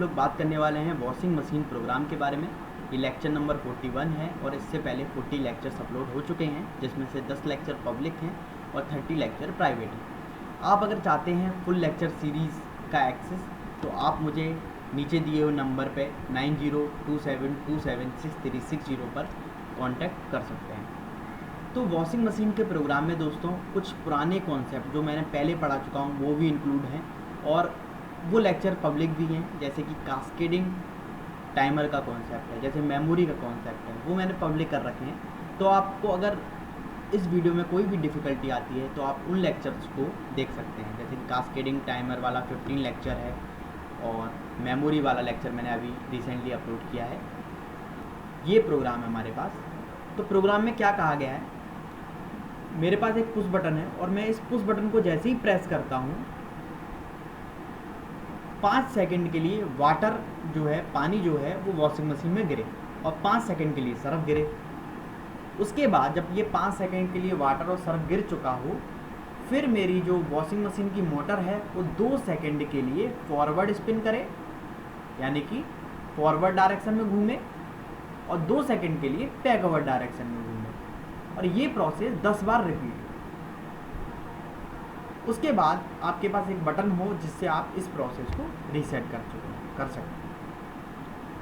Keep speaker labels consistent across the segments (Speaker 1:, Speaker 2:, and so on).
Speaker 1: लोग बात करने वाले हैं वॉशिंग मशीन प्रोग्राम के बारे में। ये लेक्चर नंबर 41 है और इससे पहले 40 लेक्चर्स अपलोड हो चुके हैं, जिसमें से 10 लेक्चर पब्लिक हैं और 30 लेक्चर प्राइवेट हैं। आप अगर चाहते हैं फुल लेक्चर सीरीज़ का एक्सेस तो आप मुझे नीचे दिए हुए नंबर पे 9027276360 पर कांटेक्ट कर सकते हैं। तो वॉशिंग मशीन के प्रोग्राम में दोस्तों कुछ पुराने कॉन्सेप्ट जो मैंने पहले पढ़ा चुका हूँ वो भी इंक्लूड हैं और वो लेक्चर पब्लिक भी हैं, जैसे कि कास्केडिंग टाइमर का कॉन्सेप्ट है, जैसे मेमोरी का कॉन्सेप्ट है, वो मैंने पब्लिक कर रखे हैं। तो आपको अगर इस वीडियो में कोई भी डिफ़िकल्टी आती है तो आप उन लेक्चर्स को देख सकते हैं, जैसे कि कास्केडिंग टाइमर वाला 15 लेक्चर है और मेमोरी वाला लेक्चर मैंने अभी रिसेंटली अपलोड किया है। ये प्रोग्राम है हमारे पास। तो प्रोग्राम में क्या कहा गया है, मेरे पास एक पुश बटन है और मैं इस पुश बटन को जैसे ही प्रेस करता हूँ 5 सेकंड के लिए वाटर जो है, पानी जो है वो वॉशिंग मशीन में गिरे और 5 सेकंड के लिए सर्फ गिरे। उसके बाद जब ये 5 सेकंड के लिए वाटर और सर्फ गिर चुका हो, फिर मेरी जो वॉशिंग मशीन की मोटर है वो 2 सेकंड के लिए फॉरवर्ड स्पिन करे, यानी कि फॉरवर्ड डायरेक्शन में घूमे, और 2 सेकंड के लिए बैकवर्ड डायरेक्शन में घूमे, और ये प्रोसेस 10 बार रिपीट। उसके बाद आपके पास एक बटन हो जिससे आप इस प्रोसेस को रीसेट कर सकते हैं।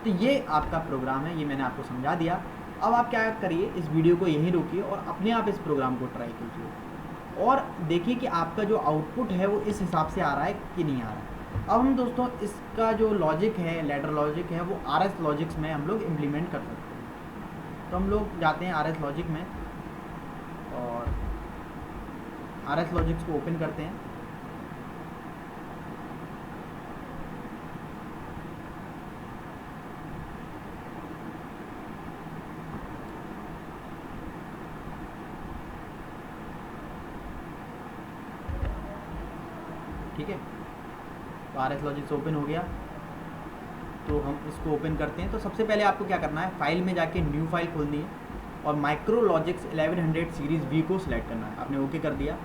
Speaker 1: तो ये आपका प्रोग्राम है, ये मैंने आपको समझा दिया। अब आप क्या करिए, इस वीडियो को यहीं रोकिए और अपने आप इस प्रोग्राम को ट्राई कीजिए और देखिए कि आपका जो आउटपुट है वो इस हिसाब से आ रहा है कि नहीं आ रहा है। अब हम दोस्तों इसका जो लॉजिक है, लैडर लॉजिक है, वो RS लॉजिक्स में हम लोग इम्प्लीमेंट कर सकते हैं। तो हम लोग जाते हैं RS लॉजिक में और RS लॉजिक्स को ओपन करते हैं। ठीक है, तो RS लॉजिक्स ओपन हो गया। तो हम इसको ओपन करते हैं। तो सबसे पहले आपको क्या करना है, फाइल में जाके न्यू फाइल खोलनी है और माइक्रोलॉजिक्स 1100 सीरीज़ V को सिलेक्ट करना है। आपने ओके कर दिया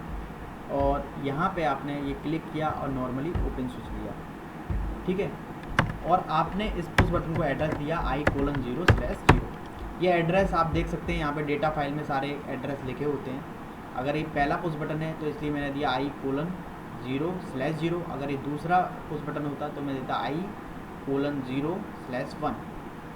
Speaker 1: और यहाँ पे आपने ये क्लिक किया और नॉर्मली ओपन स्विच लिया। ठीक है, और आपने इस पुश बटन को एड्रेस दिया i:0/0। ये एड्रेस आप देख सकते हैं, यहाँ पे डेटा फाइल में सारे एड्रेस लिखे होते हैं। अगर ये पहला पुश बटन है तो इसलिए मैंने दिया i:0/0। अगर ये दूसरा पुश बटन होता तो मैं देता i:0/1,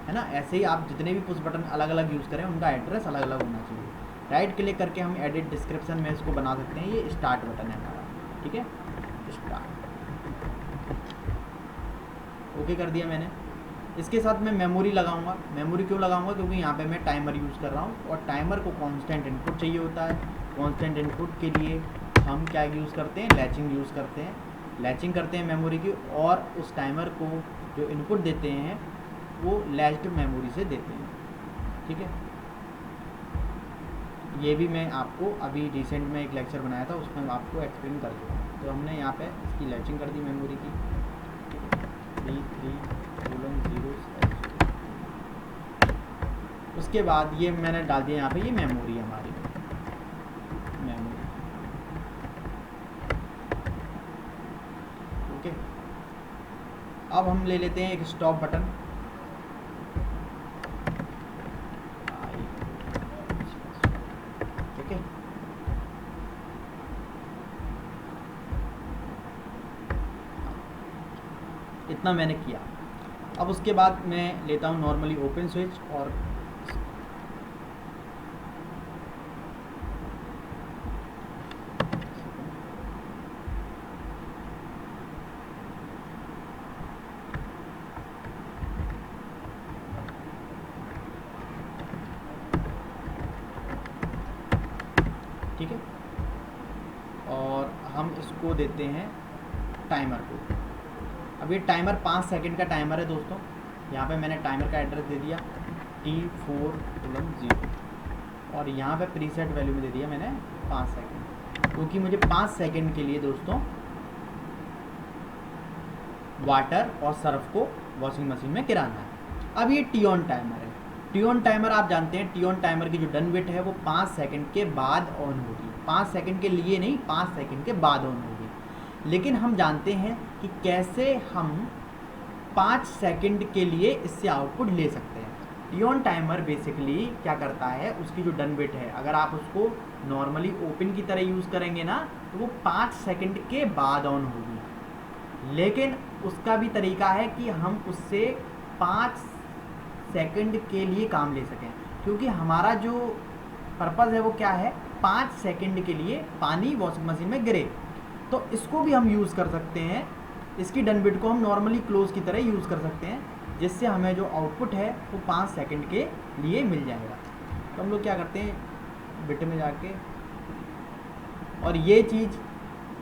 Speaker 1: है ना। ऐसे ही आप जितने भी पुश बटन अलग अलग यूज़ करें उनका एड्रेस अलग अलग होना चाहिए। राइट क्लिक करके हम एडिट डिस्क्रिप्शन में इसको बना सकते हैं। ये स्टार्ट बटन है हमारा, ठीक है, स्टार्ट। ओके कर दिया मैंने। इसके साथ मैं मेमोरी लगाऊंगा। मेमोरी क्यों लगाऊंगा, क्योंकि यहाँ पे मैं टाइमर यूज़ कर रहा हूँ और टाइमर को कांस्टेंट इनपुट चाहिए होता है। कांस्टेंट इनपुट के लिए हम क्या यूज़ करते हैं, लैचिंग यूज़ करते हैं। लैचिंग करते हैं मेमोरी की और उस टाइमर को जो इनपुट देते हैं वो लैच्ड मेमोरी से देते हैं। ठीक है, ये भी मैं आपको अभी रिसेंट में एक लेक्चर बनाया था, उसमें मैं आपको एक्सप्लेन कर दूँगा। तो हमने यहाँ पे इसकी लैचिंग कर दी मेमोरी की 3:0/0। उसके बाद ये मैंने डाल दिया यहाँ पे, ये मेमोरी हमारी मेमोरी। ओके, अब हम ले लेते हैं एक स्टॉप बटन। ठीक है, इतना मैंने किया। अब उसके बाद मैं लेता हूँ नॉर्मली ओपन स्विच और ठीक है, और हम इसको देते हैं टाइमर को। अब ये टाइमर 5 सेकंड का टाइमर है दोस्तों। यहाँ पे मैंने टाइमर का एड्रेस दे दिया T4:0 और यहाँ पे प्रीसेट वैल्यू में दे दिया मैंने 5 सेकंड, क्योंकि मुझे 5 सेकंड के लिए दोस्तों वाटर और सर्फ को वॉशिंग मशीन में गिराना है। अब ये टी ऑन टाइमर है। टी ऑन टाइमर आप जानते हैं, टी ऑन टाइमर की जो डन बिट है वो 5 सेकंड के बाद ऑन होगी। 5 सेकंड के लिए नहीं, 5 सेकंड के बाद ऑन होगी। लेकिन हम जानते हैं कि कैसे हम 5 सेकंड के लिए इससे आउटपुट ले सकते हैं। टी ऑन टाइमर बेसिकली क्या करता है, उसकी जो डन बिट है अगर आप उसको नॉर्मली ओपन की तरह यूज़ करेंगे ना तो वो 5 सेकंड के बाद ऑन होगी, लेकिन उसका भी तरीका है कि हम उससे 5 सेकंड के लिए काम ले सकें, क्योंकि हमारा जो पर्पज़ है वो क्या है, 5 सेकंड के लिए पानी वॉशिंग मशीन में गिरे। तो इसको भी हम यूज़ कर सकते हैं, इसकी डन बिट को हम नॉर्मली क्लोज की तरह यूज़ कर सकते हैं, जिससे हमें जो आउटपुट है वो 5 सेकंड के लिए मिल जाएगा। तो हम लोग क्या करते हैं, बिट में जाके, और ये चीज़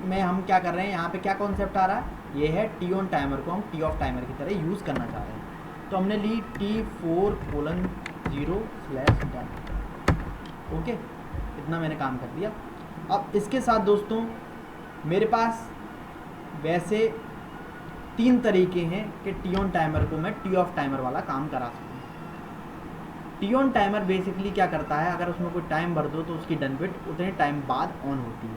Speaker 1: में हम क्या कर रहे हैं, यहाँ पे क्या कॉन्सेप्ट आ रहा है, ये है टी ऑन टाइमर को हम टी ऑफ टाइमर की तरह यूज़ करना चाह रहे हैं। तो हमने ली T4:0/10, ओके, इतना मैंने काम कर दिया। अब इसके साथ दोस्तों मेरे पास वैसे 3 तरीके हैं कि टी ऑन टाइमर को मैं टी ऑफ टाइमर वाला काम करा सकूँ। टी ऑन टाइमर बेसिकली क्या करता है, अगर उसमें कोई टाइम भर दो तो उसकी डन बिट उतने टाइम बाद ऑन होती है।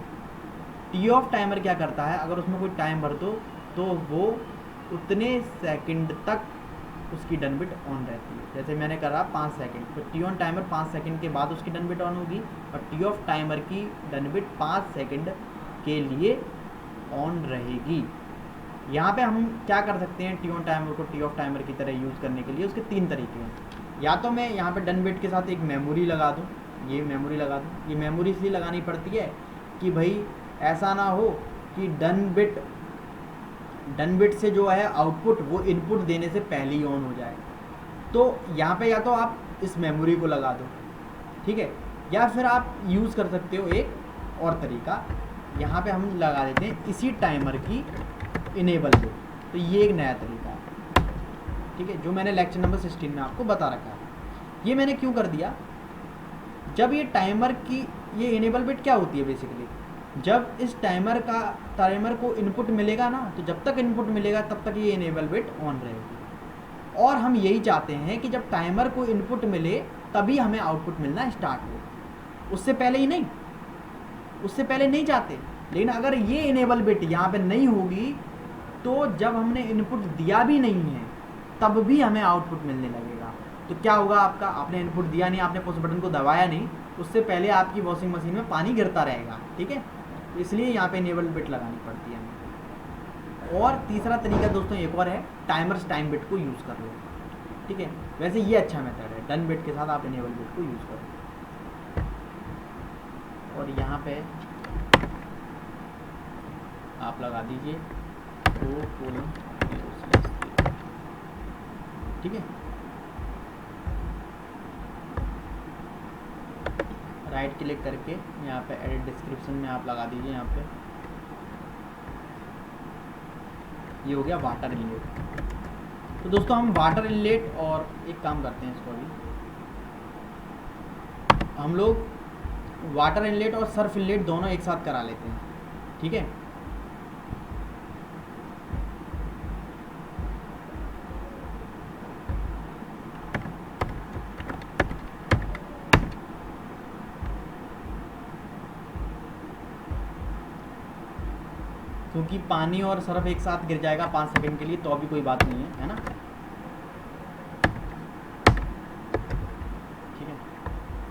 Speaker 1: टी ऑफ टाइमर क्या करता है, अगर उसमें कोई टाइम भर दो तो वो उतने सेकंड तक उसकी डन बिट ऑन रहती है। जैसे मैंने करा 5 सेकंड, तो टी ऑन टाइमर 5 सेकंड के बाद उसकी डन बिट ऑन होगी, और टी ऑफ टाइमर की डन बिट 5 सेकंड के लिए ऑन रहेगी। यहाँ पे हम क्या कर सकते हैं, टी ऑन टाइमर को टी ऑफ टाइमर की तरह यूज़ करने के लिए उसके 3 तरीके हैं। या तो मैं यहाँ पे डन बिट के साथ एक मेमोरी लगा दूँ, ये मेमोरी लगा दूँ। ये मेमोरी इसलिए लगानी पड़ती है कि भाई ऐसा ना हो कि डन बिट से जो है आउटपुट वो इनपुट देने से पहले ही ऑन हो जाए। तो यहाँ पे या तो आप इस मेमोरी को लगा दो, ठीक है, या फिर आप यूज़ कर सकते हो एक और तरीका, यहाँ पे हम लगा देते हैं इसी टाइमर की इनेबल को। तो ये एक नया तरीका है, ठीक है, जो मैंने लेक्चर नंबर 16 में आपको बता रखा है। ये मैंने क्यों कर दिया, जब ये टाइमर की ये इनेबल बिट क्या होती है बेसिकली, जब इस टाइमर को इनपुट मिलेगा ना, तो जब तक इनपुट मिलेगा तब तक ये इनेबल बिट ऑन रहेगी। और हम यही चाहते हैं कि जब टाइमर को इनपुट मिले तभी हमें आउटपुट मिलना स्टार्ट हो, उससे पहले ही नहीं, उससे पहले नहीं चाहते। लेकिन अगर ये इनेबल बिट यहाँ पे नहीं होगी तो जब हमने इनपुट दिया भी नहीं है तब भी हमें आउटपुट मिलने लगेगा। तो क्या होगा, आपने इनपुट दिया नहीं, आपने पुश बटन को दबाया नहीं, उससे पहले आपकी वॉशिंग मशीन में पानी गिरता रहेगा, ठीक है। तो इसलिए यहाँ पे इनेबल बिट लगानी पड़ती है हमें। और तीसरा तरीका दोस्तों एक और है, टाइमर्स टाइम बिट को यूज़ कर लो, ठीक है। वैसे ये अच्छा मेथड है, डन बिट के साथ आप इनेबल बिट को यूज़ करो। और यहाँ पे आप लगा दीजिए 4:0/0, ठीक है। राइट क्लिक करके यहाँ पे एडिट डिस्क्रिप्शन में आप लगा दीजिए, यहाँ पे ये हो गया वाटर इनलेट। तो दोस्तों हम वाटर इनलेट और एक काम करते हैं, इसको अभी हम लोग वाटर इनलेट और सर्फ इनलेट दोनों एक साथ करा लेते हैं, ठीक है। क्योंकि पानी और सर्फ एक साथ गिर जाएगा 5 सेकंड के लिए तो अभी कोई बात नहीं है ना, ठीक है।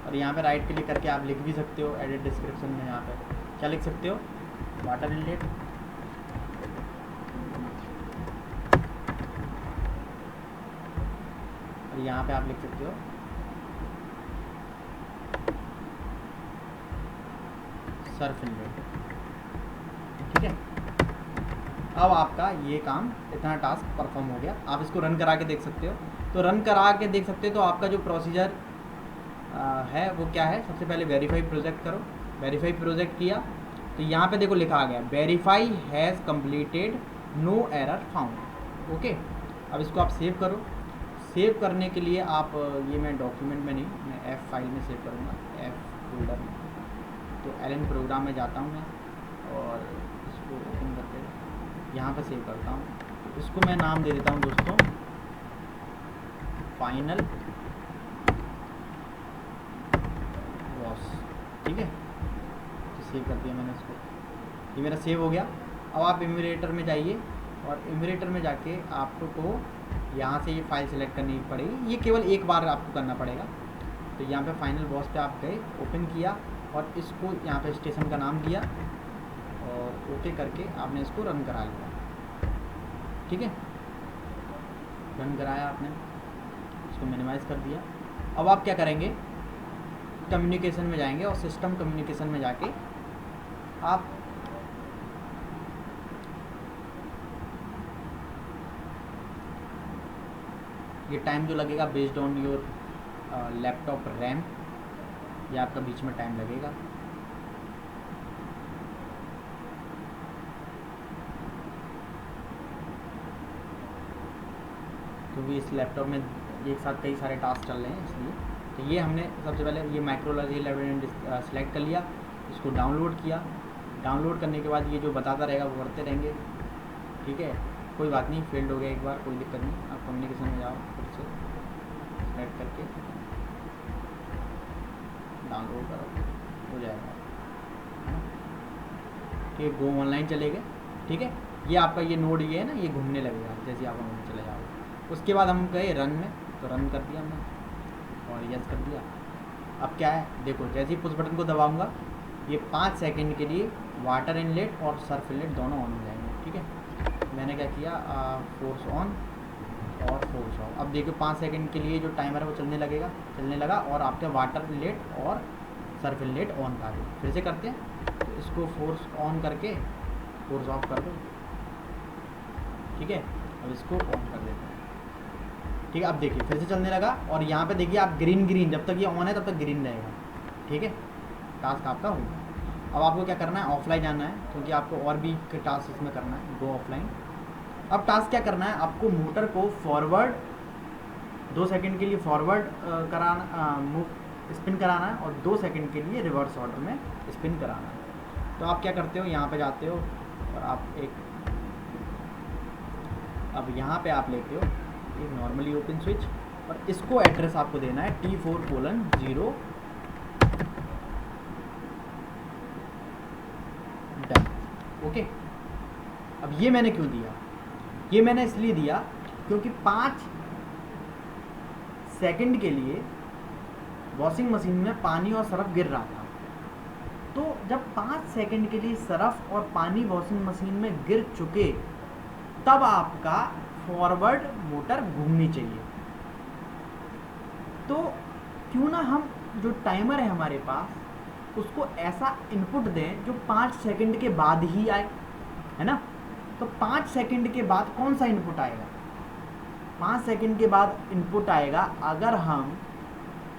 Speaker 1: और यहाँ पे राइट क्लिक करके आप लिख भी सकते हो एडिट डिस्क्रिप्शन में, यहाँ पे क्या लिख सकते हो, वाटर इनलेट, और यहाँ पे आप लिख सकते हो सर्फ इनलेट, ठीक है। अब आपका ये काम इतना टास्क परफॉर्म हो गया। आप इसको रन करा के देख सकते हो। तो रन करा के देख सकते हो तो आपका जो प्रोसीजर है वो क्या है, सबसे पहले वेरीफाई प्रोजेक्ट करो। वेरीफाई प्रोजेक्ट किया तो यहाँ पे देखो लिखा आ गया verify has completed, no error found, okay. अब इसको आप सेव करो। सेव करने के लिए आप ये मैं डॉक्यूमेंट में नहीं, मैं एफ फाइल में सेव करूँगा, एफ फोल्डर में। तो एलन प्रोग्राम में जाता हूँ मैं और इसको ओपन करके यहाँ पर सेव करता हूँ। इसको मैं नाम दे देता हूँ दोस्तों फाइनल वॉश, ठीक है। तो सेव कर दिया मैंने इसको, ये मेरा सेव हो गया। अब आप इम्यूलेटर में जाइए और इम्यूलेटर में जाके आपको यहाँ से ये फाइल सेलेक्ट करनी पड़ेगी, ये केवल एक बार आपको करना पड़ेगा। तो यहाँ पे फाइनल बॉस पे आप गए, ओपन किया और इसको यहाँ पे स्टेशन का नाम दिया और ओके करके आपने इसको रन करा लिया। ठीक है, रन कराया आपने, इसको मिनिमाइज़ कर दिया। अब आप क्या करेंगे, कम्युनिकेशन में जाएंगे और सिस्टम कम्युनिकेशन में जाके आप ये टाइम जो लगेगा based on your laptop RAM, ये आपका बीच में टाइम लगेगा। क्योंकि इस लैपटॉप में एक साथ कई सारे टास्क चल रहे हैं इसलिए। तो ये हमने सबसे पहले ये माइक्रोलॉजी लाइब्रेरी सेलेक्ट कर लिया, इसको डाउनलोड किया। डाउनलोड करने के बाद ये जो बताता रहेगा वो करते रहेंगे। ठीक है, कोई बात नहीं, फेल्ड हो गया एक बार, कोई दिक्कत नहीं। आप कम्युनिकेशन में जाओ, फिर से सेलेक्ट करके डाउनलोड करो, हो जाएगा। ठीक है, गो ऑनलाइन चले गए। ठीक है, ये आपका ये नोड ये है ना, ये घूमने लगेगा जैसे आप ऑनलाइन चले जाओगे। उसके बाद हम गए रन में, तो रन कर दिया हमने और यस कर दिया। अब क्या है, देखो जैसे ही पुश बटन को दबाऊंगा ये 5 सेकंड के लिए वाटर इनलेट और सर्फ इनलेट दोनों ऑन हो जाएंगे। ठीक है, मैंने क्या किया, फोर्स ऑन और फोर्स ऑफ। अब देखो 5 सेकंड के लिए जो टाइमर है वो चलने लगा और आपका वाटर इनलेट और सर्फ इनलेट ऑन था। फिर से करते हैं, तो इसको फोर्स ऑन करके फोर्स ऑफ कर दो। ठीक है, अब इसको ऑन कर देते हैं। ठीक है, अब देखिए फिर से चलने लगा और यहाँ पे देखिए आप ग्रीन जब तक ये ऑन है तब तक ग्रीन रहेगा। ठीक है, टास्क आपका हो गया। अब आपको क्या करना है, ऑफलाइन जाना है, क्योंकि आपको और भी टास्क इसमें करना है। गो ऑफलाइन। अब टास्क क्या करना है, आपको मोटर को फॉरवर्ड 2 सेकंड के लिए फॉरवर्ड कराना, स्पिन कराना है और 2 सेकंड के लिए रिवर्स ऑर्डर में स्पिन कराना है। तो आप क्या करते हो, यहाँ पे जाते हो और आप अब यहाँ पे आप लेते हो एक नॉर्मली ओपन स्विच और इसको एड्रेस आपको देना है T4:0 डन। ओके, अब ये मैंने क्यों दिया, ये मैंने इसलिए दिया क्योंकि 5 सेकंड के लिए वॉशिंग मशीन में पानी और सरफ गिर रहा था। तो जब 5 सेकंड के लिए सरफ और पानी वॉशिंग मशीन में गिर चुके तब आपका फॉरवर्ड मोटर घूमनी चाहिए। तो क्यों ना हम जो टाइमर है हमारे पास उसको ऐसा इनपुट दें जो 5 सेकंड के बाद ही आए, है ना। तो 5 सेकंड के बाद कौन सा इनपुट आएगा, 5 सेकंड के बाद इनपुट आएगा अगर हम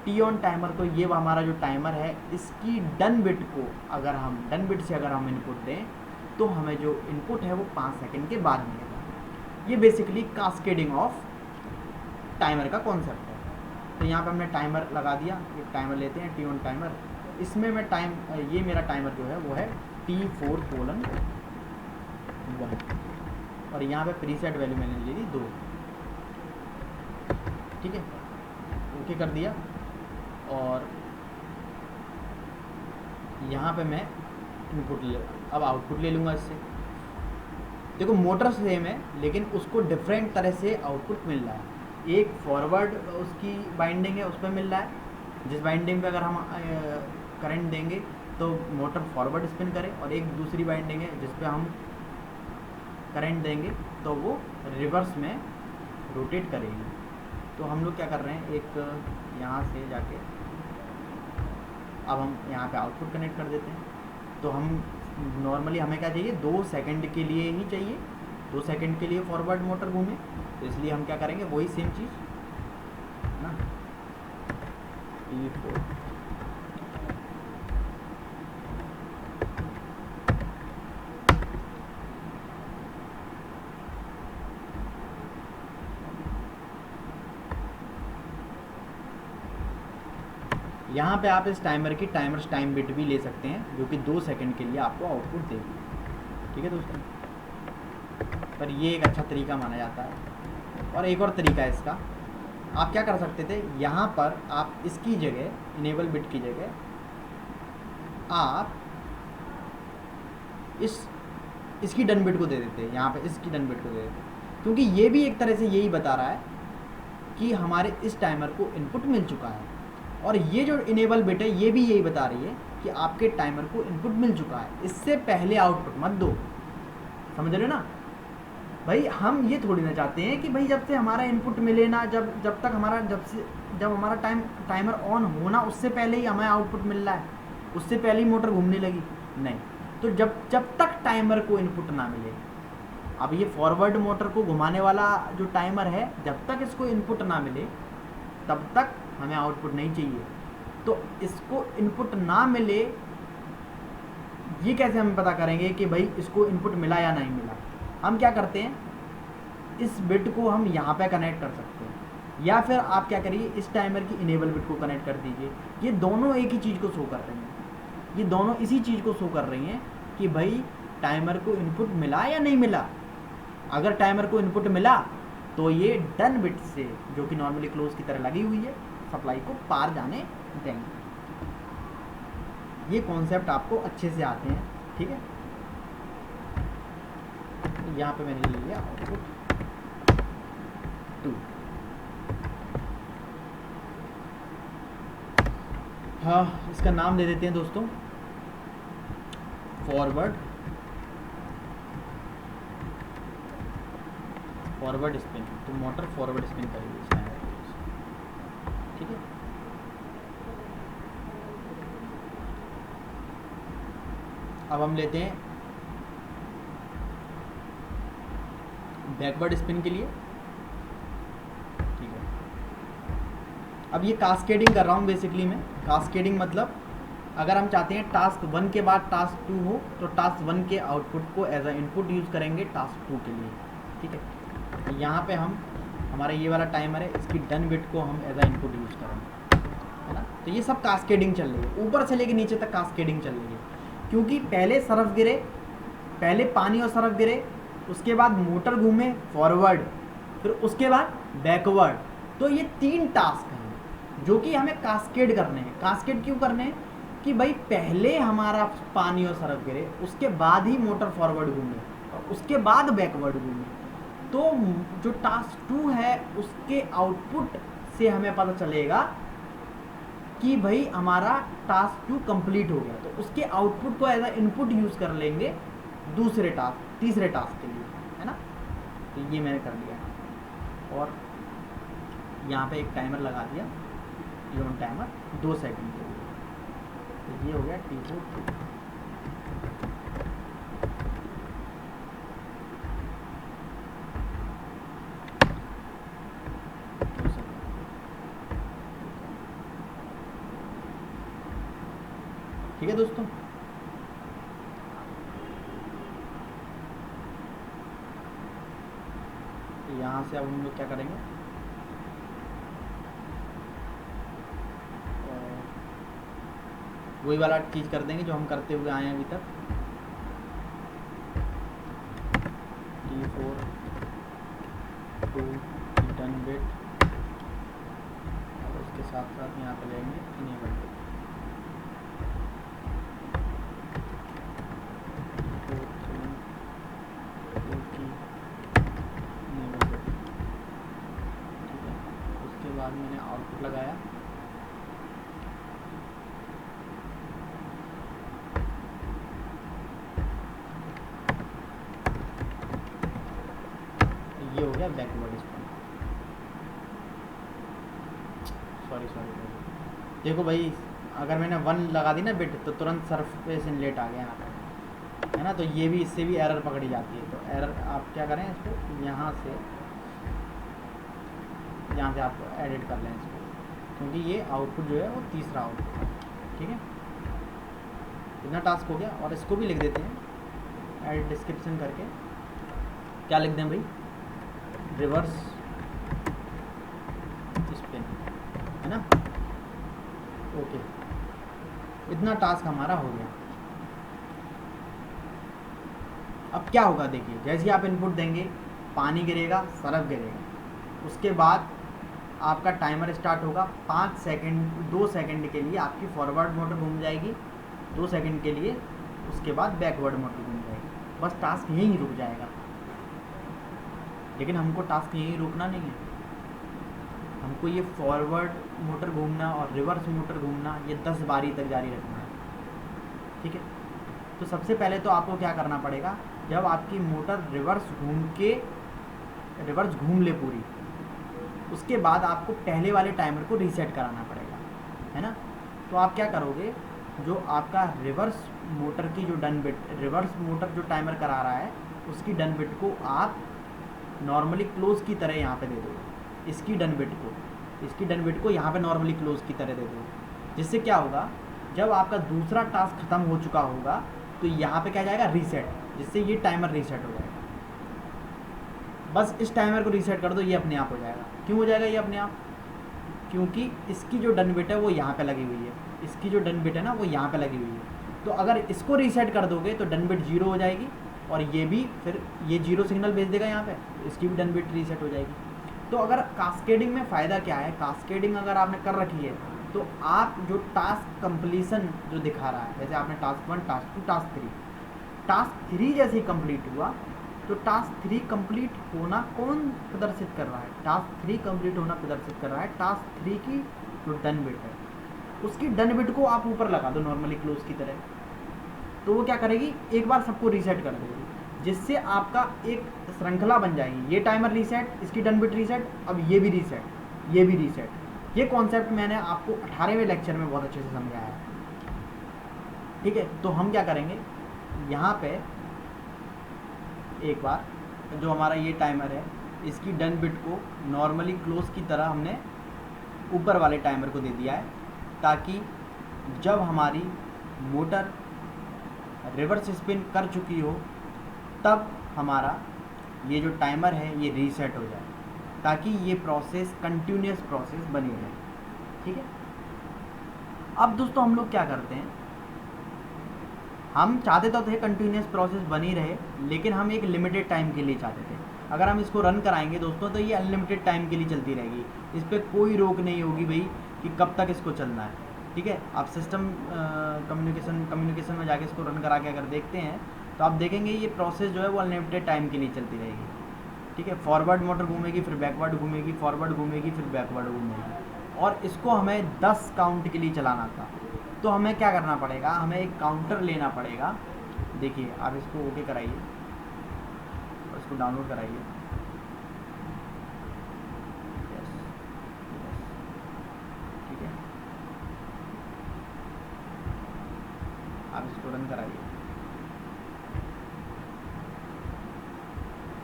Speaker 1: टी ऑन टाइमर को, ये हमारा जो टाइमर है इसकी डन बिट को अगर हम डन बिट से अगर हम इनपुट दें तो हमें जो इनपुट है वो 5 सेकंड के बाद मिलेगा। ये बेसिकली कास्केडिंग ऑफ टाइमर का कॉन्सेप्ट है। तो यहाँ पे हमने टाइमर लगा दिया, एक टाइमर लेते हैं टी ऑन टाइमर। इसमें मैं ये मेरा टाइमर जो है वो है T4:1 और यहाँ पे प्रीसेट वैल्यू मैंने ले ली 2। ठीक है, ओके कर दिया और यहाँ पे मैं अब आउटपुट ले लूँगा इससे। देखो मोटर सेम है लेकिन उसको डिफरेंट तरह से आउटपुट मिल रहा है। एक फॉरवर्ड उसकी बाइंडिंग है उस पर मिल रहा है, जिस बाइंडिंग पे अगर हम करंट देंगे तो मोटर फॉरवर्ड स्पिन करे, और एक दूसरी बाइंडिंग है जिस पे हम करंट देंगे तो वो रिवर्स में रोटेट करेगी। तो हम लोग क्या कर रहे हैं, एक यहाँ से जाके अब हम यहाँ पे आउटपुट कनेक्ट कर देते हैं। तो हम नॉर्मली हमें क्या चाहिए, 2 सेकंड के लिए ही चाहिए, 2 सेकंड के लिए फॉरवर्ड मोटर घूमे। तो इसलिए हम क्या करेंगे, वही सेम चीज़ ना, T4 यहाँ पे आप इस टाइमर की टाइम बिट भी ले सकते हैं जो कि 2 सेकंड के लिए आपको आउटपुट देगी। ठीक है दोस्तों, पर ये एक अच्छा तरीका माना जाता है। और एक और तरीका है इसका, आप क्या कर सकते थे, यहाँ पर आप इसकी जगह इनेबल बिट की जगह आप इसकी डन बिट को दे देते, यहाँ पे इसकी डन बिट को दे देते। क्योंकि ये भी एक तरह से यही बता रहा है कि हमारे इस टाइमर को इनपुट मिल चुका है, और ये जो इनेबल बिट है ये भी यही बता रही है कि आपके टाइमर को इनपुट मिल चुका है, इससे पहले आउटपुट मत दो। समझ रहे हो ना भाई, हम ये थोड़ी ना चाहते हैं कि भाई जब से हमारा इनपुट मिले ना, जब हमारा टाइमर ऑन होना उससे पहले ही हमें आउटपुट मिल रहा है, उससे पहले ही मोटर घूमने लगी, नहीं। तो जब तक टाइमर को इनपुट ना मिले, अब ये फॉरवर्ड मोटर को घुमाने वाला जो टाइमर है, जब तक इसको इनपुट ना मिले तब तक हमें आउटपुट नहीं चाहिए। तो इसको इनपुट ना मिले, ये कैसे हम पता करेंगे कि भाई इसको इनपुट मिला या नहीं मिला? हम क्या करते हैं, इस बिट को हम यहाँ पे कनेक्ट कर सकते हैं, या फिर आप क्या करिए, इस टाइमर की इनेबल बिट को कनेक्ट कर दीजिए। ये दोनों एक ही चीज़ को शो कर रही हैं, ये दोनों इसी चीज़ को शो कर रही हैं कि भाई टाइमर को इनपुट मिला या नहीं मिला। अगर टाइमर को इनपुट मिला तो ये डन बिट से, जो कि नॉर्मली क्लोज की तरह लगी हुई है, सप्लाई को पार जाने देंगे। ये कॉन्सेप्ट आपको अच्छे से आते हैं, ठीक है। यहाँ पे मैंने ले लिया आउटपुट 2। हाँ, इसका नाम दे देते हैं दोस्तों, फॉरवर्ड स्पिन। तो मोटर फॉरवर्ड स्पिन करेगी, ठीक है। अब हम लेते हैं बैकवर्ड स्पिन के लिए, ठीक है। अब ये कास्केडिंग कर रहा हूँ बेसिकली मैं। कास्केडिंग मतलब अगर हम चाहते हैं टास्क 1 के बाद टास्क 2 हो, तो टास्क 1 के आउटपुट को एज अ इनपुट यूज़ करेंगे टास्क 2 के लिए, ठीक है। तो यहाँ पे हम, हमारा ये वाला टाइमर है, इसकी डन बिट को हम एज अ इनपुट यूज़ करेंगे, है ना। तो ये सब कास्केडिंग चल रही है, ऊपर से लेके नीचे तक कास्केडिंग चल रही है, क्योंकि पहले सरफ गिरे, पहले पानी और सरफ गिरे, उसके बाद मोटर घूमे फॉरवर्ड, फिर उसके बाद बैकवर्ड। तो ये 3 टास्क हैं जो कि हमें कास्केड करने हैं। कास्केड क्यों करने हैं? कि भाई पहले हमारा पानी और सरफ गिरे, उसके बाद ही मोटर फॉरवर्ड घूमे, और उसके बाद बैकवर्ड घूमे। तो जो टास्क 2 है उसके आउटपुट से हमें पता चलेगा कि भाई हमारा टास्क 2 कंप्लीट हो गया, तो उसके आउटपुट को एज अ इनपुट यूज़ कर लेंगे तीसरे टास्क के लिए, है ना। तो ये मैंने कर लिया, और यहाँ पे एक टाइमर लगा दिया, यून टाइमर 2 सेकंड के लिए। तो ये हो गया T4। ठीक है दोस्तों, यहाँ से अब हम लोग क्या करेंगे, वही वाला चीज़ कर देंगे जो हम करते हुए आए हैं अभी तक। T4 2 डन बिट, और उसके साथ साथ यहाँ पे लेंगे इनेबल बिट। उसके बाद मैंने आउटपुट लगाया, ये हो गया बैकवर्ड स्पिन। सॉरी देखो भाई, अगर मैंने 1 लगा दी ना बिट, तो तुरंत सरफेस इनलेट आ गया यहाँ पे, है ना। तो ये भी, इससे भी एरर पकड़ी जाती है। तो एरर आप क्या करें, इसको यहाँ से आप एडिट कर लें इसको, क्योंकि ये आउटपुट जो है वो तीसरा आउटपुट है, ठीक है। इतना टास्क हो गया, और इसको भी लिख देते हैं एड डिस्क्रिप्शन करके। क्या लिख दें भाई, रिवर्स स्पिन, है ना। ओके, इतना टास्क हमारा हो गया। अब क्या होगा देखिए, जैसे ही आप इनपुट देंगे, पानी गिरेगा, सरफ गिरेगा, उसके बाद आपका टाइमर स्टार्ट होगा। 2 सेकंड के लिए आपकी फॉरवर्ड मोटर घूम जाएगी, 2 सेकंड के लिए, उसके बाद बैकवर्ड मोटर घूम जाएगी। बस टास्क यहीं रुक जाएगा, लेकिन हमको टास्क यहीं रोकना नहीं है, हमको ये फॉरवर्ड मोटर घूमना और रिवर्स मोटर घूमना ये 10 बारी तक जारी रखना है। ठीक है, तो सबसे पहले तो आपको क्या करना पड़ेगा, जब आपकी मोटर रिवर्स घूम ले पूरी, उसके बाद आपको पहले वाले टाइमर को रीसेट कराना पड़ेगा, है ना। तो आप क्या करोगे, जो आपका रिवर्स मोटर की जो डन बिट, रिवर्स मोटर जो टाइमर करा रहा है उसकी डन बिट को आप नॉर्मली क्लोज की तरह यहाँ पे दे दोगे। इसकी डन बिट को यहाँ पे नॉर्मली क्लोज की तरह दे दोगे, जिससे क्या होगा, जब आपका दूसरा टास्क ख़त्म हो चुका होगा तो यहाँ पे क्या जाएगा, रीसेट, जिससे ये टाइमर रीसेट हो जाएगा। बस इस टाइमर को रीसेट कर दो, ये अपने आप हो जाएगा। क्यों हो जाएगा ये अपने आप, क्योंकि इसकी जो डन बिट है वो यहाँ पे लगी हुई है, इसकी जो डन बिट है ना वो यहाँ पे लगी हुई है। तो अगर इसको रीसेट कर दोगे तो डन बिट 0 हो जाएगी, और ये भी फिर ये 0 सिग्नल भेज देगा यहाँ पे, इसकी भी डन बिट रीसेट हो जाएगी। तो अगर कास्केडिंग में फ़ायदा क्या है, कास्केडिंग अगर आपने कर रखी है तो आप जो टास्क कंप्लीसन जो दिखा रहा है, जैसे आपने टास्क 1, टास्क 2, टास्क 3 जैसे ही कंप्लीट हुआ, तो टास्क 3 कंप्लीट होना कौन प्रदर्शित कर रहा है, टास्क 3 कंप्लीट होना प्रदर्शित कर रहा है टास्क 3 की जो डन बिट है, उसकी डन बिट को आप ऊपर लगा दो नॉर्मली क्लोज की तरह। तो वो क्या करेगी, एक बार सबको रीसेट कर देगी, जिससे आपका एक श्रृंखला बन जाएगी। ये टाइमर रीसेट, इसकी डन बिट रीसेट, अब ये भी रीसेट, ये भी रीसेट। ये कॉन्सेप्ट मैंने आपको 18वें लेक्चर में बहुत अच्छे से समझाया है। ठीक है, तो हम क्या करेंगे, यहाँ पे एक बार जो हमारा ये टाइमर है इसकी डन बिट को नॉर्मली क्लोज की तरह हमने ऊपर वाले टाइमर को दे दिया है, ताकि जब हमारी मोटर रिवर्स स्पिन कर चुकी हो तब हमारा ये जो टाइमर है ये रीसेट हो जाए, ताकि ये प्रोसेस कंटिन्यूस प्रोसेस बनी रहे। ठीक है, अब दोस्तों हम लोग क्या करते हैं, हम चाहते तो थे कंटिन्यूस प्रोसेस बनी रहे, लेकिन हम एक लिमिटेड टाइम के लिए चाहते थे। अगर हम इसको रन कराएंगे दोस्तों तो ये अनलिमिटेड टाइम के लिए चलती रहेगी, इस पर कोई रोक नहीं होगी भाई कि कब तक इसको चलना है। ठीक है, आप सिस्टम कम्युनिकेशन में जाके इसको रन करा के अगर देखते हैं तो आप देखेंगे ये प्रोसेस जो है वो अनलिमिटेड टाइम के लिए चलती रहेगी। ठीक है, फॉरवर्ड मोटर घूमेगी, फिर बैकवर्ड घूमेगी, फॉरवर्ड घूमेगी, फिर बैकवर्ड घूमेगी, और इसको हमें 10 काउंट के लिए चलाना था। तो हमें क्या करना पड़ेगा, हमें एक काउंटर लेना पड़ेगा। देखिए आप इसको ओके कराइए और इसको डाउनलोड कराइए। ठीक है, आप इसको रन कराइए,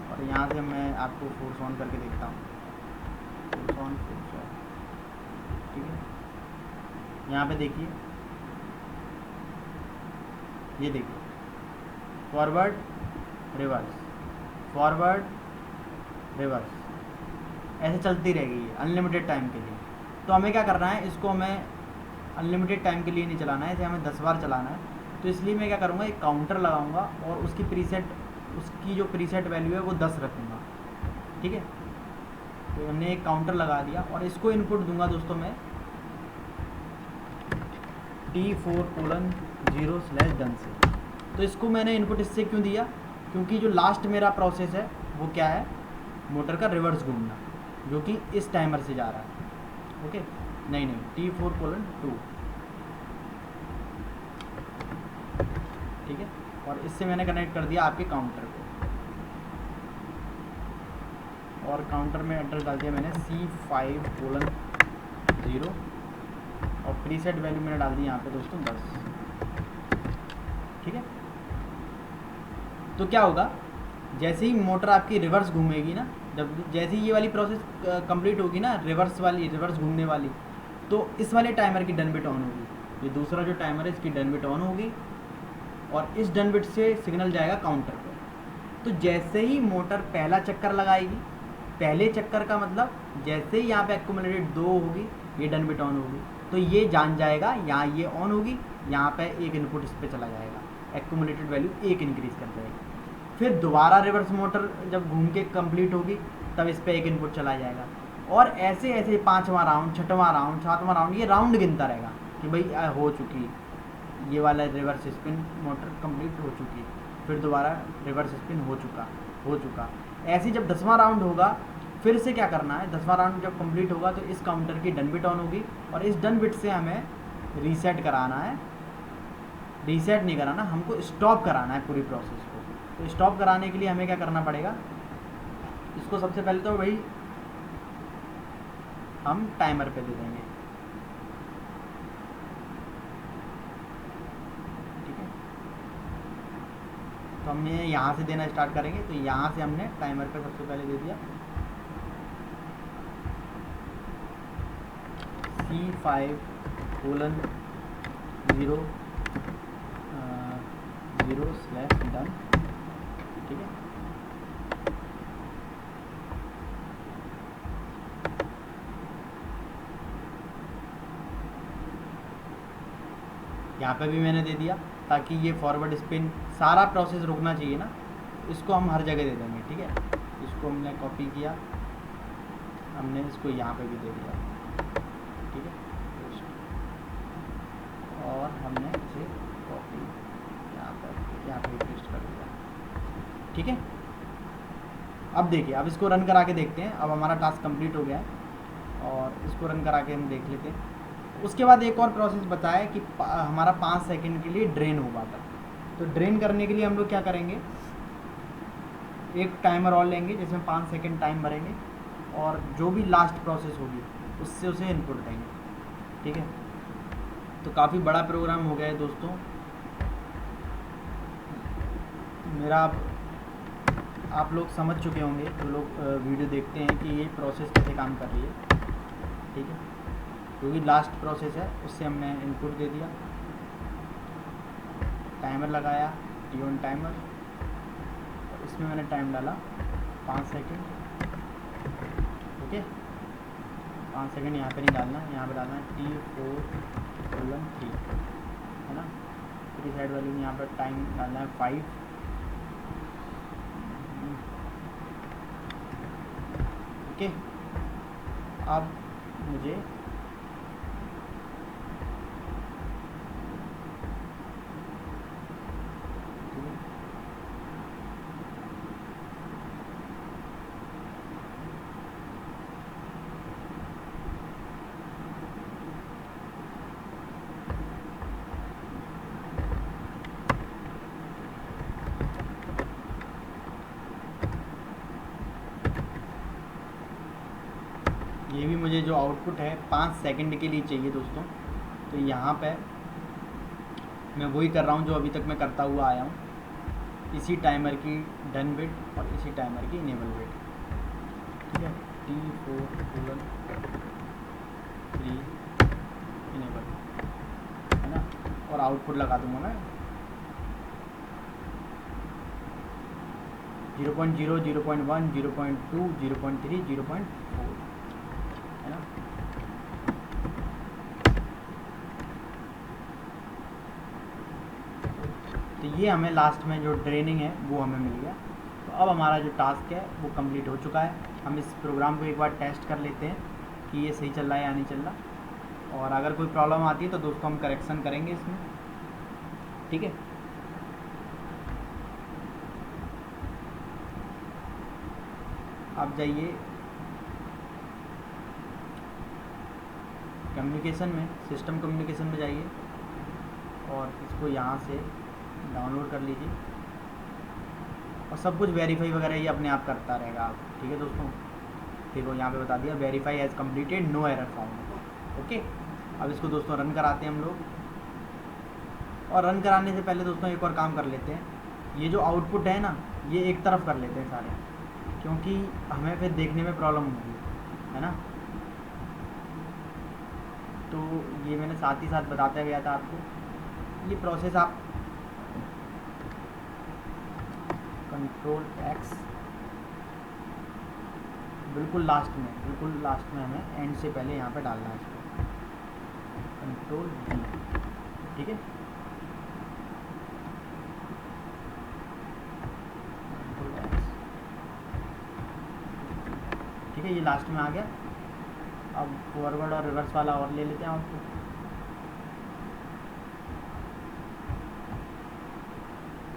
Speaker 1: और यहाँ से मैं आपको फोर्स ऑन करके देखता हूँ, फोर्स ऑन। ठीक है, यहाँ पे देखिए, ये देखिए, फॉरवर्ड रिवर्स ऐसे चलती रहेगी अनलिमिटेड टाइम के लिए। तो हमें क्या करना है, इसको हमें अनलिमिटेड टाइम के लिए नहीं चलाना है, इसे हमें 10 बार चलाना है। तो इसलिए मैं क्या करूँगा, एक काउंटर लगाऊंगा और उसकी जो प्रीसेट वैल्यू है वो 10 रखूँगा। ठीक है, तो हमने एक काउंटर लगा दिया और इसको इनपुट दूंगा दोस्तों मैं T4:0/done से। तो इसको मैंने इनपुट इससे क्यों दिया, क्योंकि जो लास्ट मेरा प्रोसेस है वो क्या है, मोटर का रिवर्स घूमना, जो कि इस टाइमर से जा रहा है। ओके, नहीं T4:2। ठीक है, और इससे मैंने कनेक्ट कर दिया आपके काउंटर को, और काउंटर में एड्रेस डाल दिया मैंने C5:0, और प्रीसेट वैल्यू मैंने डाल दी यहाँ पे दोस्तों 10। ठीक है, तो क्या होगा, जैसे ही मोटर आपकी रिवर्स घूमेगी ना, जैसे ही ये वाली प्रोसेस कंप्लीट होगी ना, रिवर्स घूमने वाली, तो इस वाले टाइमर की डन बिट ऑन होगी। ये दूसरा जो टाइमर है इसकी डन बिट ऑन होगी, और इस डन बिट से सिग्नल जाएगा काउंटर पर। तो जैसे ही मोटर पहला चक्कर लगाएगी, पहले चक्कर का मतलब जैसे ही यहाँ पे एक्यूमुलेटेड 2 होगी, ये डन बिट ऑन होगी, तो ये जान जाएगा यहाँ ये ऑन होगी, यहाँ पे एक इनपुट इस पर चला जाएगा, एक्यूमुलेटेड वैल्यू 1 इंक्रीज कर जाएगी। फिर दोबारा रिवर्स मोटर जब घूम के कंप्लीट होगी तब इस पर एक इनपुट चला जाएगा, और ऐसे ऐसे 5वां राउंड, 6वां राउंड, 7वां राउंड, ये राउंड गिनता रहेगा कि भाई हो चुकी, ये वाला रिवर्स स्पिन मोटर कंप्लीट हो चुकी, फिर दोबारा रिवर्स स्पिन हो चुका। ऐसे ही जब 10वां राउंड होगा फिर से क्या करना है, 10वां राउंड जब कंप्लीट होगा तो इस काउंटर की डन बिट ऑन होगी और इस डन बिट से हमें रीसेट कराना है, रीसेट नहीं कराना, हमको स्टॉप कराना है पूरी प्रोसेस को। तो स्टॉप कराने के लिए हमें क्या करना पड़ेगा, इसको सबसे पहले तो वही हम टाइमर पे दे देंगे, ठीक है। तो हमने यहाँ से देना स्टार्ट करेंगे, तो यहाँ से हमने टाइमर पे सबसे पहले दे दिया C5:0/done, ठीक है। यहाँ पे भी मैंने दे दिया ताकि ये फॉरवर्ड स्पिन सारा प्रोसेस रुकना चाहिए ना, इसको हम हर जगह दे देंगे, ठीक है। इसको हमने कॉपी किया, हमने इसको यहाँ पे भी दे दिया, ठीक है। और हमने इसे कॉपी यहाँ पे पेस्ट कर दिया, ठीक है। अब देखिए, अब इसको रन करा के देखते हैं। अब हमारा टास्क कंप्लीट हो गया है और इसको रन करा के हम देख लेते हैं। उसके बाद एक और प्रोसेस बताया कि हमारा 5 सेकंड के लिए ड्रेन हो वाटर। तो ड्रेन करने के लिए हम लोग क्या करेंगे, एक टाइमर और लेंगे जिसमें 5 सेकंड टाइम भरेंगे और जो भी लास्ट प्रोसेस होगी उससे उसे इनपुट देंगे, ठीक है। तो काफ़ी बड़ा प्रोग्राम हो गया है दोस्तों मेरा। आप लोग समझ चुके होंगे जो लोग वीडियो देखते हैं कि ये प्रोसेस कैसे काम कर रही है, ठीक है। जो भी लास्ट प्रोसेस है उससे हमने इनपुट दे दिया, टाइमर लगाया, टी1 टाइमर, और इसमें मैंने टाइम डाला 5 सेकंड, ओके। 5 सेकंड यहाँ पे नहीं डालना, यहाँ पे डालना है T4:3, है ना। फ्री साइड वैल्यू में यहाँ पर टाइम डालना है 5, ओके। अब मुझे ये भी मुझे जो आउटपुट है 5 सेकंड के लिए चाहिए दोस्तों। तो यहाँ पे मैं वही कर रहा हूँ जो अभी तक मैं करता हुआ आया हूँ, इसी टाइमर की डन बिट और इसी टाइमर की इनेबल बिट, ठीक है। T4:3 इनेबल, है ना। और आउटपुट लगा दूँगा मैं 0.0, 0.1, 0.2, 0.3, 0.4, है ना। तो ये हमें लास्ट में जो ड्रेनिंग है वो हमें मिल गया। तो अब हमारा जो टास्क है वो कंप्लीट हो चुका है। हम इस प्रोग्राम को एक बार टेस्ट कर लेते हैं कि ये सही चल रहा है या नहीं चल रहा, और अगर कोई प्रॉब्लम आती है तो दोस्तों हम करेक्शन करेंगे इसमें, ठीक है। आप जाइए कम्युनिकेशन में, सिस्टम कम्युनिकेशन में जाइए और इसको यहाँ से डाउनलोड कर लीजिए और सब कुछ वेरीफाई वगैरह ये अपने आप करता रहेगा आप, ठीक है दोस्तों। देखो यहाँ पे बता दिया verify has completed, no error found, okay. अब इसको दोस्तों रन कराते हैं हम लोग, और रन कराने से पहले दोस्तों एक और काम कर लेते हैं। ये जो आउटपुट है ना ये एक तरफ कर लेते हैं सारे, क्योंकि हमें फिर देखने में प्रॉब्लम होगी, है ना। तो ये मैंने साथ ही साथ बताता गया था आपको। ये प्रोसेस आप Ctrl+X, बिल्कुल लास्ट में हमें एंड से पहले यहाँ पे डालना है इसको, Ctrl+V, ठीक है। ठीक है, ये लास्ट में आ गया। अब फॉरवर्ड और रिवर्स वाला और ले लेते हैं आपको।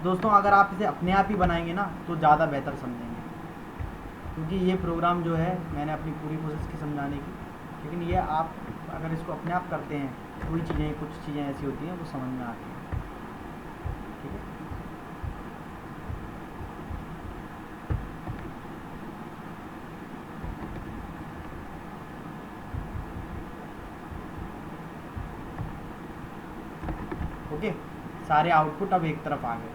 Speaker 1: दोस्तों अगर आप इसे अपने आप ही बनाएंगे ना तो ज़्यादा बेहतर समझेंगे, क्योंकि ये प्रोग्राम जो है मैंने अपनी पूरी कोशिश की समझाने की, लेकिन ये आप अगर इसको अपने आप करते हैं थोड़ी चीज़ें, कुछ चीज़ें ऐसी होती हैं वो समझ में आती हैं। ठीक है, ओके, सारे आउटपुट अब एक तरफ आ गए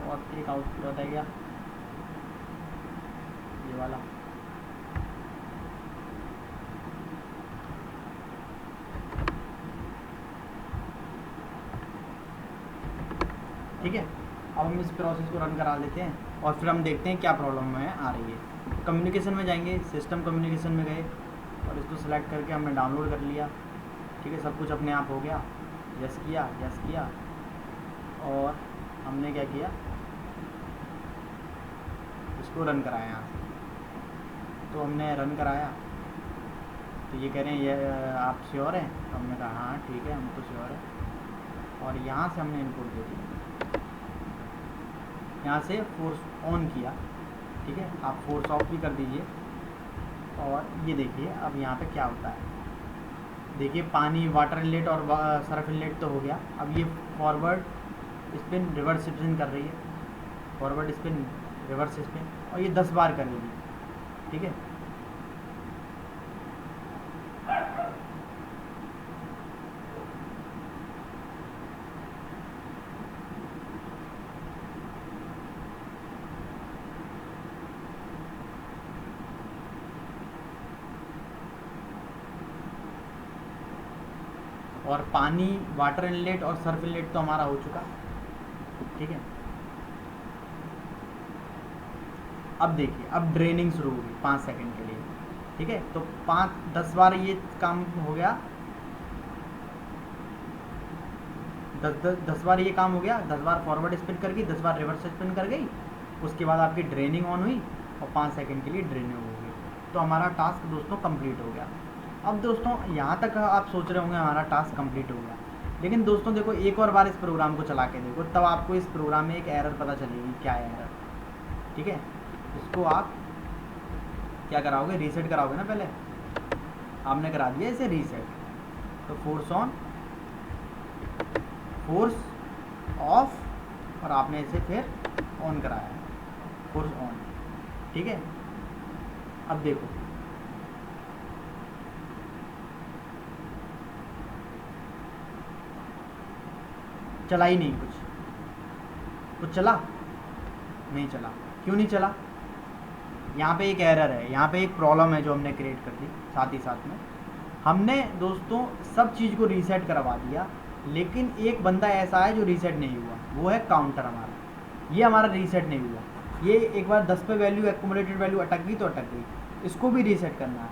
Speaker 1: और एक आउटपुट होता है क्या, ये वाला। ठीक है, अब हम इस प्रोसेस को रन करा लेते हैं और फिर हम देखते हैं क्या प्रॉब्लम में आ रही है। कम्युनिकेशन में जाएंगे, सिस्टम कम्युनिकेशन में गए और इसको सेलेक्ट करके हमने डाउनलोड कर लिया। ठीक है, सब कुछ अपने आप हो गया, यस किया और हमने क्या किया, इसको रन कराया यहाँ से। तो हमने रन कराया तो ये कह रहे हैं ये आप श्योर हैं, तो हमने कहा हाँ ठीक है हम तो श्योर हैं, और यहाँ से हमने इनपुट दे दिया, यहाँ से फोर्स ऑन किया। ठीक है, आप फोर्स ऑफ भी कर दीजिए और ये देखिए अब यहाँ पे क्या होता है। देखिए पानी वाटर इनलेट और सर्फ इनलेट तो हो गया, अब ये फॉरवर्ड स्पिन रिवर्स स्पिन कर रही है, फॉरवर्ड स्पिन रिवर्स स्पिन, और ये 10 बार करेगी। ठीक है, और पानी वाटर इनलेट और सर्फ इनलेट तो हमारा हो चुका। ठीक है, अब देखिए अब ड्रेनिंग शुरू होगी 5 सेकंड के लिए। ठीक है, तो 5-10 बार ये काम हो गया, 10 बार ये काम हो गया, 10 बार फॉरवर्ड स्पिन कर गई, 10 बार रिवर्स स्पिन कर गई, उसके बाद आपकी ड्रेनिंग ऑन हुई और 5 सेकंड के लिए ड्रेनिंग हो गई। तो हमारा टास्क दोस्तों कंप्लीट हो गया। अब दोस्तों यहाँ तक आप सोच रहे होंगे हमारा टास्क कंप्लीट हो गया, लेकिन दोस्तों देखो एक और बार इस प्रोग्राम को चला के देखो, तब आपको इस प्रोग्राम में एक एरर पता चलेगी, क्या है एरर। ठीक है, इसको आप क्या कराओगे, रीसेट कराओगे ना, पहले आपने करा दिया इसे रीसेट, तो फोर्स ऑन फोर्स ऑफ और आपने इसे फिर ऑन कराया, फोर्स ऑन। ठीक है, अब देखो चला ही नहीं, कुछ चला नहीं, चला क्यों नहीं चला, यहाँ पे एक एरर है, यहाँ पे एक प्रॉब्लम है जो हमने क्रिएट कर दी। साथ ही साथ में हमने दोस्तों सब चीज़ को रीसेट करवा दिया, लेकिन एक बंदा ऐसा है जो रीसेट नहीं हुआ, वो है काउंटर हमारा। ये हमारा रीसेट नहीं हुआ, ये एक बार 10 पे वैल्यू एक्यूमुलेटेड वैल्यू अटक गई तो अटक गई, इसको भी रीसेट करना है।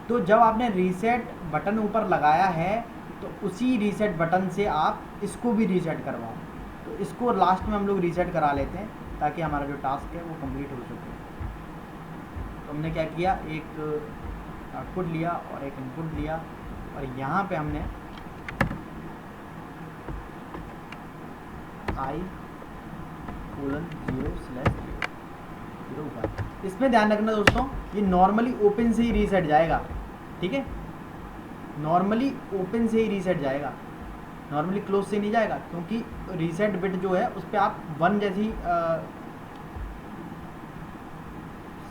Speaker 1: तो जब आपने रीसेट बटन ऊपर लगाया है तो उसी रीसेट बटन से आप इसको भी रीसेट करवाओ। तो इसको लास्ट में हम लोग रीसेट करा लेते हैं ताकि हमारा जो टास्क है वो कंप्लीट हो सके। तो हमने क्या किया, एक आउटपुट लिया और एक इनपुट लिया, और यहाँ पे हमने i:0/0 इसमें ध्यान रखना दोस्तों, ये नॉर्मली ओपन से ही रीसेट जाएगा। ठीक है, नॉर्मली ओपन से ही रीसेट जाएगा, नॉर्मली क्लोज से नहीं जाएगा, क्योंकि रीसेट बिट जो है उस पर आप 1 जैसी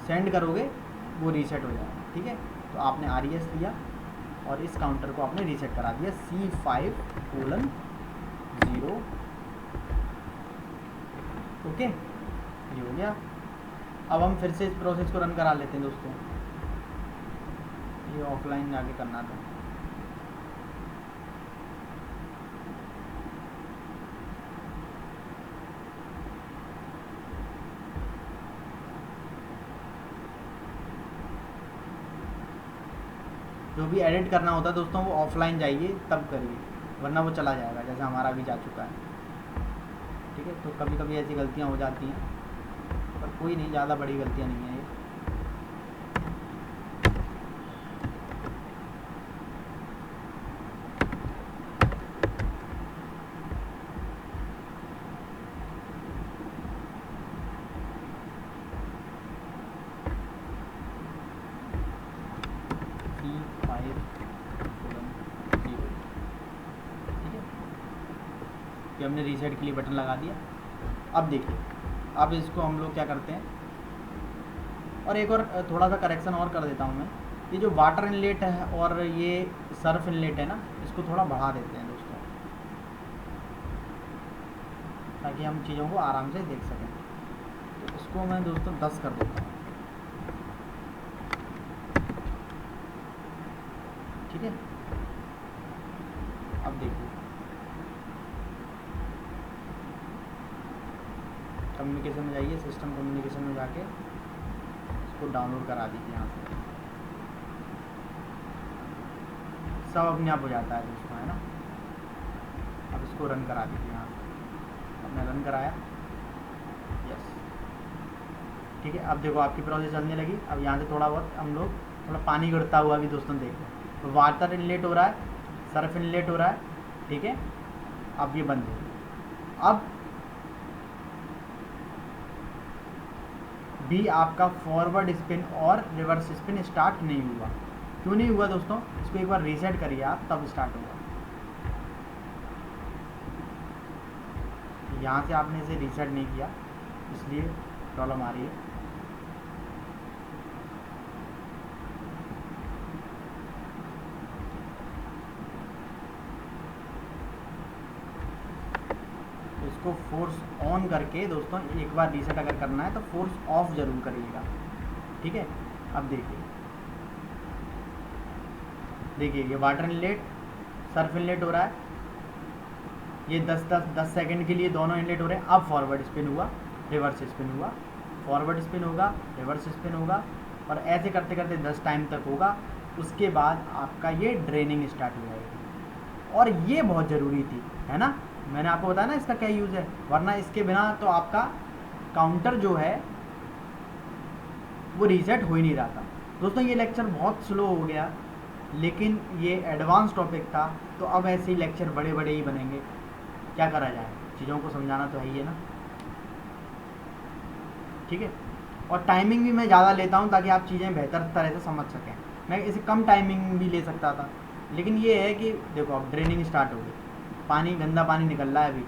Speaker 1: सेंड करोगे वो रीसेट हो जाएगा। ठीक है, तो आपने RES लिया और इस काउंटर को आपने रीसेट करा दिया C5:0। ओके, ये हो गया। अब हम फिर से इस प्रोसेस को रन करा लेते हैं दोस्तों, ये ऑफलाइन जाके करना था। जो भी एडिट करना होता है दोस्तों वो ऑफलाइन जाइए तब करिए, वरना वो चला जाएगा, जैसे हमारा भी जा चुका है। ठीक है, तो कभी कभी ऐसी गलतियां हो जाती हैं, पर कोई नहीं, ज़्यादा बड़ी गलतियां नहीं है ये। C5:0, ठीक है। ये हमने रीसेट के लिए बटन लगा दिया। अब देखिए, अब इसको हम लोग क्या करते हैं, और एक और थोड़ा सा करेक्शन और कर देता हूँ मैं। ये जो वाटर इनलेट है और ये सर्फ इनलेट है ना, इसको थोड़ा बढ़ा देते हैं दोस्तों, ताकि हम चीज़ों को आराम से देख सकें। तो इसको मैं दोस्तों 10 कर देता हूँ, ठीक है। अब देखिए, कम्युनिकेशन में जाइए, सिस्टम कम्युनिकेशन में जाके इसको डाउनलोड करा दीजिए यहाँ से, सब अपने आप हो जाता है दोस्तों, है ना। अब इसको रन करा दीजिए यहाँ से, आपने रन कराया, यस, ठीक है। अब देखो आपकी प्रोसेस चलने लगी। अब यहाँ से थोड़ा बहुत हम लोग थोड़ा पानी गिरता हुआ भी दोस्तों देख रहे हैं, तो वाटर इनलेट हो रहा है, सर्फ इनलेट हो रहा है, ठीक है। अब ये बंद हो गया। अब भी आपका फॉरवर्ड स्पिन और रिवर्स स्पिन स्टार्ट नहीं हुआ। क्यों नहीं हुआ दोस्तों? इसको एक बार रीसेट करिए आप, तब स्टार्ट होगा। यहाँ से आपने इसे रीसेट नहीं किया, इसलिए प्रॉब्लम आ रही है। इसको फोर्स ऑन करके दोस्तों एक बार रीसेट अगर करना है तो फोर्स ऑफ ज़रूर करिएगा, ठीक है। अब देखिए ये वाटर इनलेट सर्फ इनलेट हो रहा है, ये 10 सेकंड के लिए दोनों इनलेट हो रहे हैं। अब फॉरवर्ड स्पिन हुआ, रिवर्स स्पिन हुआ, फॉरवर्ड स्पिन होगा, रिवर्स स्पिन होगा, और ऐसे करते करते 10 टाइम तक होगा। उसके बाद आपका ये ड्रेनिंग स्टार्ट हो जाएगी, और ये बहुत ज़रूरी थी, है ना। मैंने आपको बताया ना इसका क्या यूज़ है, वरना इसके बिना तो आपका काउंटर जो है वो रीसेट हो ही नहीं रहा था। दोस्तों ये लेक्चर बहुत स्लो हो गया, लेकिन ये एडवांस टॉपिक था, तो अब ऐसे ही लेक्चर बड़े बड़े ही बनेंगे। क्या करा जाए, चीज़ों को समझाना तो है ही है ना, ठीक है। और टाइमिंग भी मैं ज़्यादा लेता हूँ ताकि आप चीज़ें बेहतर तरह से समझ सकें। मैं इसे कम टाइमिंग भी ले सकता था, लेकिन ये है कि देखो अब ड्रेनिंग स्टार्ट हो गई, पानी गंदा पानी निकल रहा है अभी,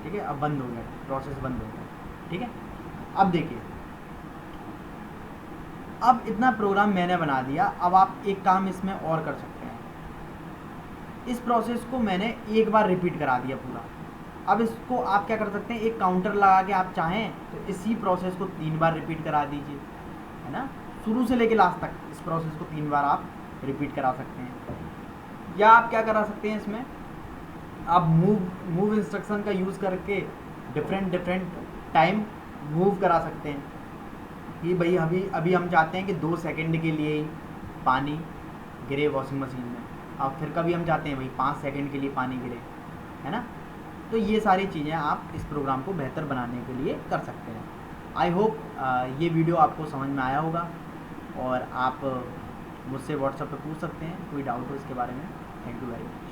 Speaker 1: ठीक है। अब बंद हो गया, प्रोसेस बंद हो गया, ठीक है। अब देखिए, अब इतना प्रोग्राम मैंने बना दिया। अब आप एक काम इसमें और कर सकते हैं, इस प्रोसेस को मैंने एक बार रिपीट करा दिया पूरा। अब इसको आप क्या कर सकते हैं, एक काउंटर लगा के आप चाहें तो इसी प्रोसेस को 3 बार रिपीट करा दीजिए, है ना। शुरू से लेके लास्ट तक इस प्रोसेस को 3 बार आप रिपीट करा सकते हैं। या आप क्या करा सकते हैं, इसमें आप मूव इंस्ट्रक्शन का यूज़ करके डिफरेंट टाइम मूव करा सकते हैं कि भाई अभी हम चाहते हैं कि 2 सेकंड के लिए ही पानी गिरे वॉशिंग मशीन में, और फिर कभी हम चाहते हैं भाई 5 सेकंड के लिए पानी गिरे, है ना। तो ये सारी चीज़ें आप इस प्रोग्राम को बेहतर बनाने के लिए कर सकते हैं। आई होप ये वीडियो आपको समझ में आया होगा, और आप मुझसे व्हाट्सएप पे पूछ सकते हैं कोई डाउट हो इसके बारे में। Thank you very much.